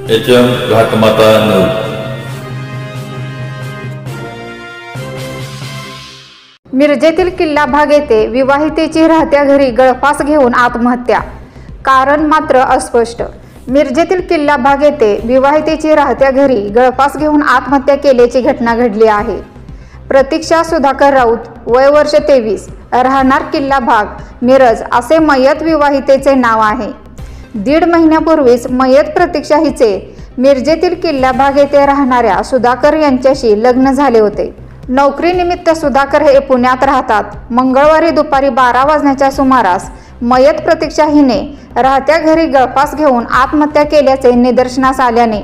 HM घाटमाता news. मिरजेतील किल्ला भाग येथे विवाहितेची राहत्या घरी गळफास घेऊन आत्महत्या, कारण मात्र अस्पष्ट। मिरजेतील किल्ला भाग येथे विवाहितेची राहत्या घरी गळफास घेऊन आत्महत्या केल्याची घटना घडली आहे। प्रतीक्षा सुधाकर राऊत, वय वर्ष 23, राहणार किल्ला भाग, मिरज असे मयत विवाहितेचे नाव आहे। 1.5 महिन्यापूर्वीच मयत प्रतीक्षा हिचे मिरजेतील किल्ला भाग येथे राहणाऱ्या सुधाकर यांच्याशी लग्न झाले होते। नोकरीनिमित्त सुधाकर हे पुण्यात राहतात। मंगळवारी दुपारी 12 वाजण्याच्या सुमारास मयत प्रतीक्षा हिने राहत्या घरी गळफास घेऊन आत्महत्या केल्याचे निदर्शनास आल्याने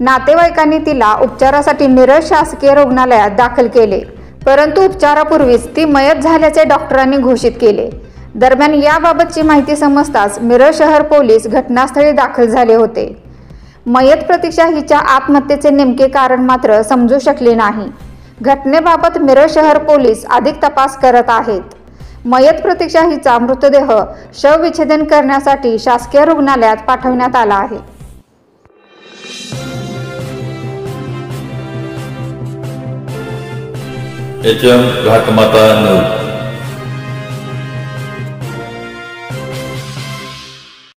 नातेवाईकांनी तिला उपचारासाठी मिरज शासकीय रुग्णालयात दाखल केले, परंतु उपचारापूर्वीच ती मयत झाल्याचे डॉक्टरांनी घोषित केले। दरम्यान याबाबतची माहिती समजताच मिरज शहर पोलीस घटनास्थळी दाखल झाले होते। मयत प्रतीक्षा हिच्या आत्महत्येचे नेमके कारण मात्र समजू शकले नाही। घटनेबाबत मिरज शहर पोलीस अधिक तपास करत आहेत। मयत प्रतीक्षा हिचा मृतदेह शवविच्छेदन करण्यासाठी शासकीय रुग्णालयात पाठवण्यात आला आहे। HM घाटमाता news.